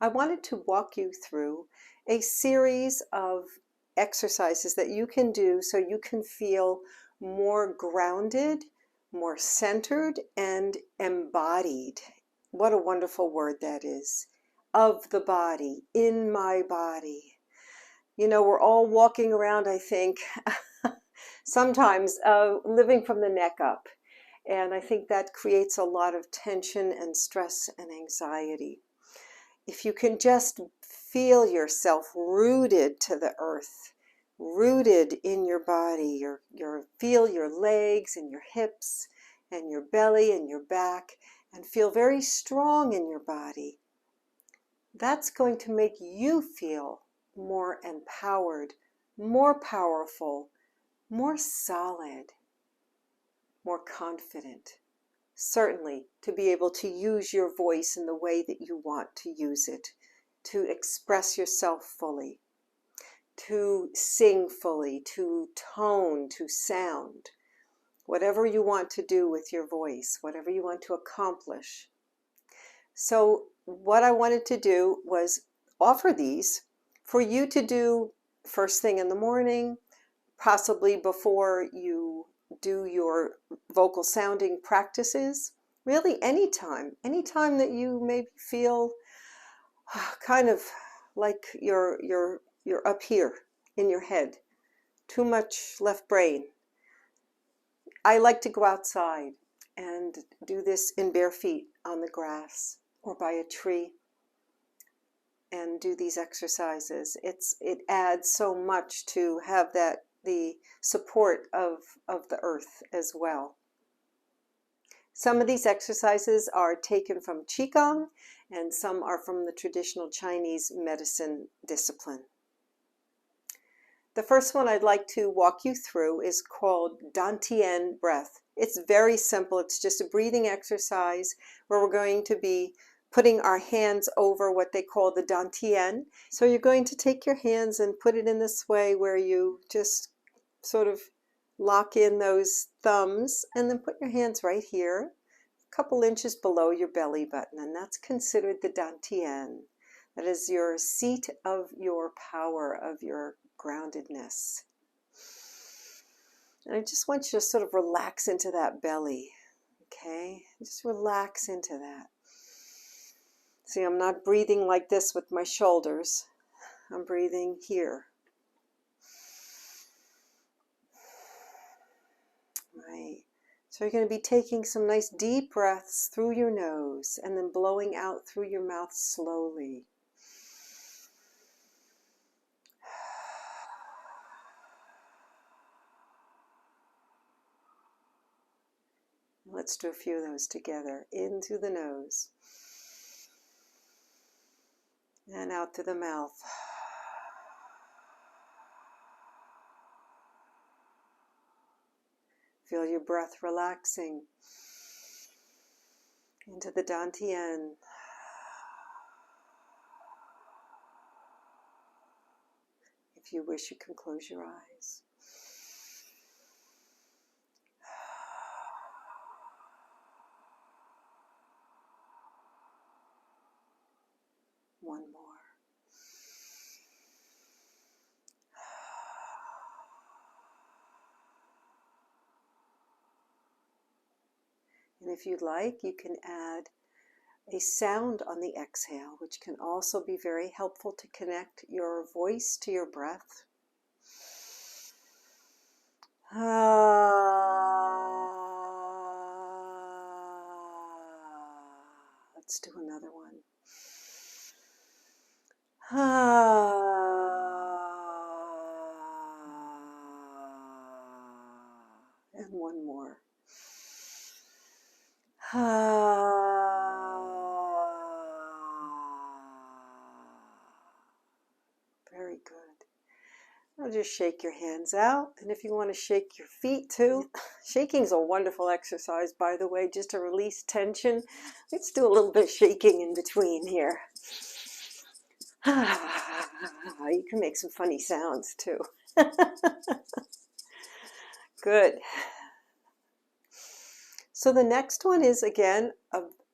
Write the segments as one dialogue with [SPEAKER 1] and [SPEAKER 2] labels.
[SPEAKER 1] I wanted to walk you through a series of exercises that you can do so you can feel more grounded, more centered, and embodied. What a wonderful word that is. Of the body, in my body. You know, we're all walking around, I think, sometimes living from the neck up. And I think that creates a lot of tension and stress and anxiety. If you can just feel yourself rooted to the earth, rooted in your body, feel your legs and your hips and your belly and your back, and feel very strong in your body, that's going to make you feel more empowered, more powerful, more solid, more confident. Certainly to be able to use your voice in the way that you want to use it, to express yourself fully, to sing fully, to tone, to sound, whatever you want to do with your voice, whatever you want to accomplish. So what I wanted to do was offer these for you to do first thing in the morning, possibly before you do your vocal sounding practices, really anytime that you maybe feel kind of like you're up here in your head, too much left brain. I like to go outside and do this in bare feet on the grass or by a tree and do these exercises. It adds so much to have the support of the earth as well. Some of these exercises are taken from Qigong and some are from the traditional Chinese medicine discipline. The first one I'd like to walk you through is called Dantian Breath. It's very simple. It's just a breathing exercise where we're going to be putting our hands over what they call the Dantian. So you're going to take your hands and put it in this way where you just sort of lock in those thumbs and then put your hands right here, a couple inches below your belly button, and that's considered the Dantian. That is your seat of your power, of your groundedness. And I just want you to sort of relax into that belly, okay? Just relax into that. See, I'm not breathing like this with my shoulders. I'm breathing here. Right. So you're going to be taking some nice deep breaths through your nose and then blowing out through your mouth slowly. Let's do a few of those together. In through the nose and out through the mouth. Feel your breath relaxing into the Dantian. If you wish, you can close your eyes. One more. And if you'd like, you can add a sound on the exhale, which can also be very helpful to connect your voice to your breath. Let's do another one. And one more. Very good. Now just shake your hands out, and if you want to shake your feet too. Shaking is a wonderful exercise, by the way, just to release tension. Let's do a little bit of shaking in between here. You can make some funny sounds too. Good. So the next one is, again,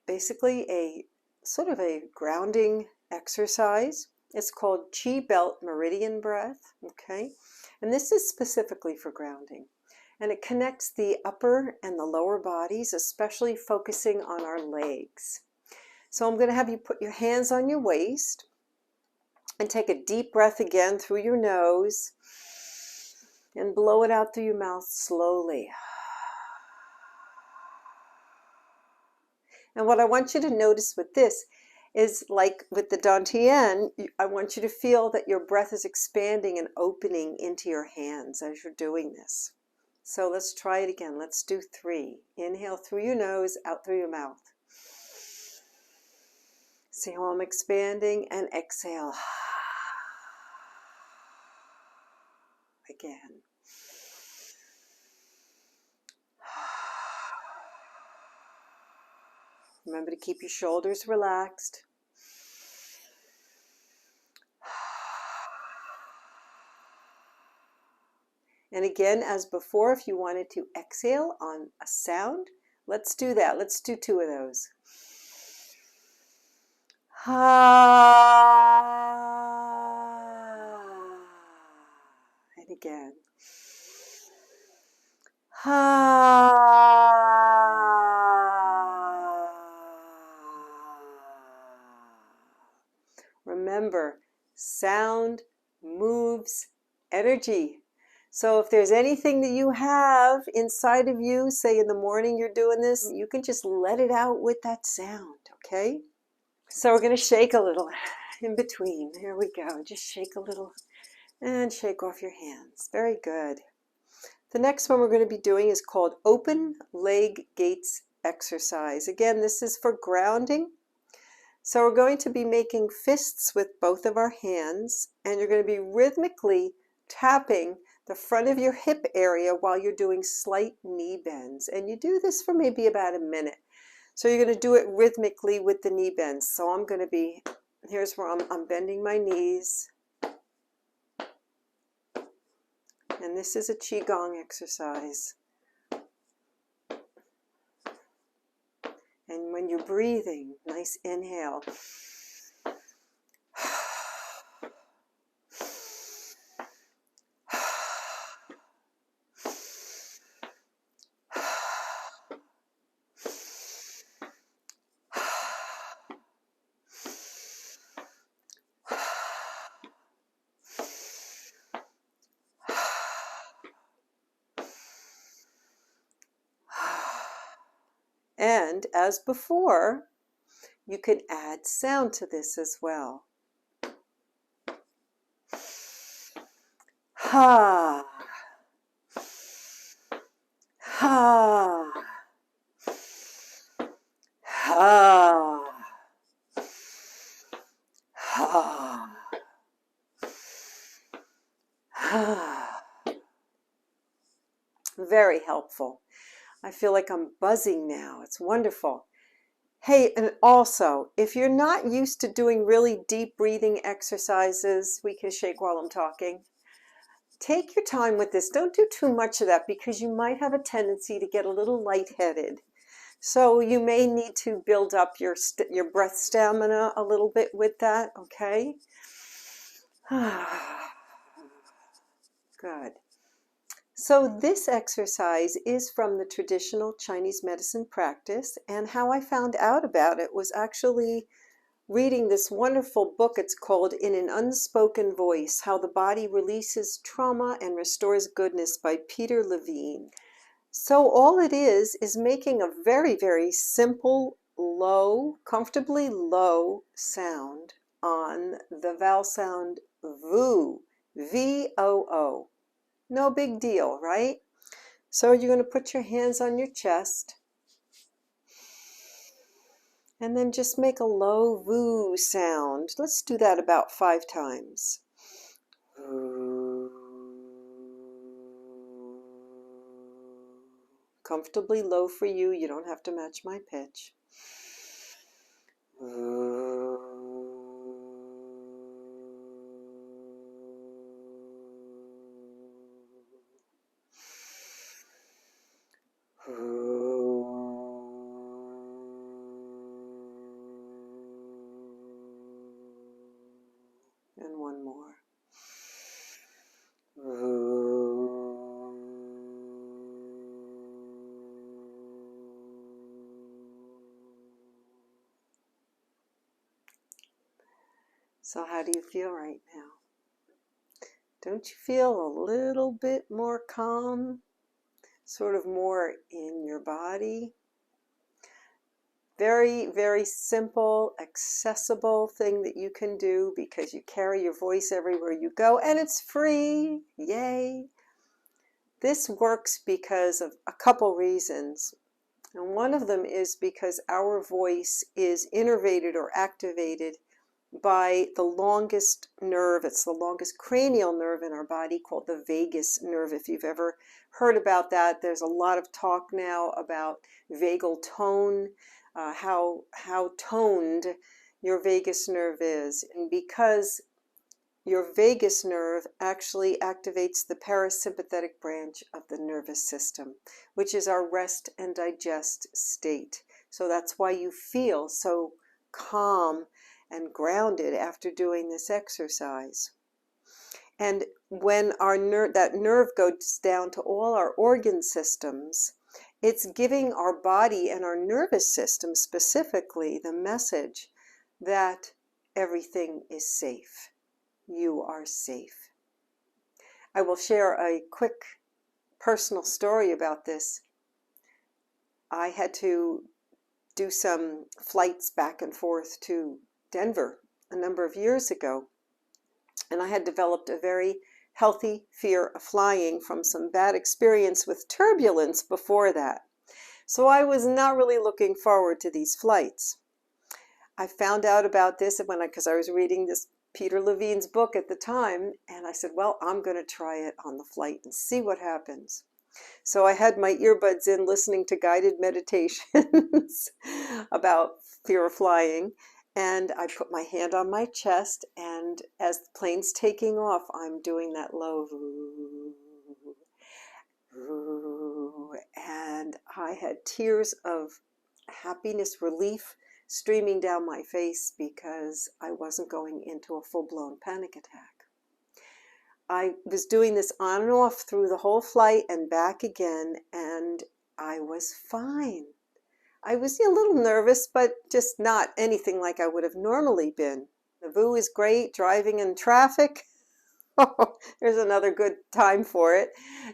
[SPEAKER 1] basically a sort of a grounding exercise. It's called Belt Meridian breath, okay? And this is specifically for grounding. And it connects the upper and the lower bodies, especially focusing on our legs. So I'm going to have you put your hands on your waist and take a deep breath again through your nose and blow it out through your mouth slowly. And what I want you to notice with this is, like with the Dantian, I want you to feel that your breath is expanding and opening into your hands as you're doing this. So let's try it again. Let's do 3. Inhale through your nose, out through your mouth. See how I'm expanding, and exhale. Again. Remember to keep your shoulders relaxed. And again, as before, if you wanted to exhale on a sound, let's do that. Let's do 2 of those. And again. Remember, sound moves energy. So if there's anything that you have inside of you, say in the morning you're doing this, you can just let it out with that sound, okay? So we're going to shake a little in between. Here we go. Just shake a little and shake off your hands. Very good. The next one we're going to be doing is called Open Leg Gates Exercise. Again, this is for grounding. So we're going to be making fists with both of our hands, and you're going to be rhythmically tapping the front of your hip area while you're doing slight knee bends. And you do this for maybe about a minute. So you're going to do it rhythmically with the knee bends. So I'm going to be, here's where I'm bending my knees. And this is a Qigong exercise. And when you're breathing, nice inhale. And as before, you can add sound to this as well. Ha, ha, ha, ha, ha. Very helpful. I feel like I'm buzzing now. It's wonderful. Hey, and also, if you're not used to doing really deep breathing exercises, we can shake while I'm talking. Take your time with this. Don't do too much of that because you might have a tendency to get a little lightheaded. So you may need to build up your breath stamina a little bit with that, okay? Good. So this exercise is from the traditional Chinese medicine practice, and how I found out about it was actually reading this wonderful book. It's called In an Unspoken Voice, How the Body Releases Trauma and Restores Goodness by Peter Levine. So all it is making a very, very simple, low, comfortably low sound on the vowel sound VOO, V-O-O. No big deal, right? So you're going to put your hands on your chest and then just make a low VOO sound. Let's do that about 5 times. Comfortably low for you. You don't have to match my pitch. So how do you feel right now? Don't you feel a little bit more calm? Sort of more in your body? Very, very simple, accessible thing that you can do because you carry your voice everywhere you go, and it's free. Yay! This works because of a couple reasons. And one of them is because our voice is innervated or activated by the longest nerve. It's the longest cranial nerve in our body, called the vagus nerve. If you've ever heard about that, there's a lot of talk now about vagal tone, how toned your vagus nerve is. And because your vagus nerve actually activates the parasympathetic branch of the nervous system, which is our rest and digest state. So that's why you feel so calm and grounded after doing this exercise. And when that nerve goes down to all our organ systems, it's giving our body and our nervous system specifically the message that everything is safe. You are safe. I will share a quick personal story about this. I had to do some flights back and forth to Denver a number of years ago, and I had developed a very healthy fear of flying from some bad experience with turbulence before that. So I was not really looking forward to these flights. I found out about this because I was reading this Peter Levine's book at the time, and I said, well, I'm going to try it on the flight and see what happens. So I had my earbuds in listening to guided meditations about fear of flying, and I put my hand on my chest, and as the plane's taking off, I'm doing that low voo, voo, and I had tears of happiness, relief streaming down my face because I wasn't going into a full-blown panic attack. I was doing this on and off through the whole flight and back again, and I was fine. I was a little nervous, but just not anything like I would have normally been. The VU is great. Driving in traffic, there's another good time for it.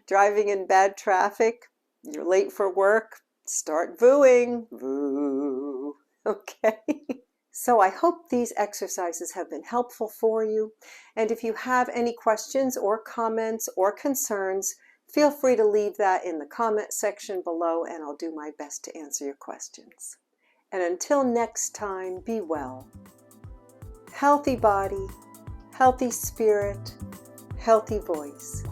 [SPEAKER 1] Driving in bad traffic, you're late for work, start VUing. VU. Okay. So I hope these exercises have been helpful for you. And if you have any questions or comments or concerns, feel free to leave that in the comment section below, and I'll do my best to answer your questions. And until next time, be well. Healthy body, healthy spirit, healthy voice.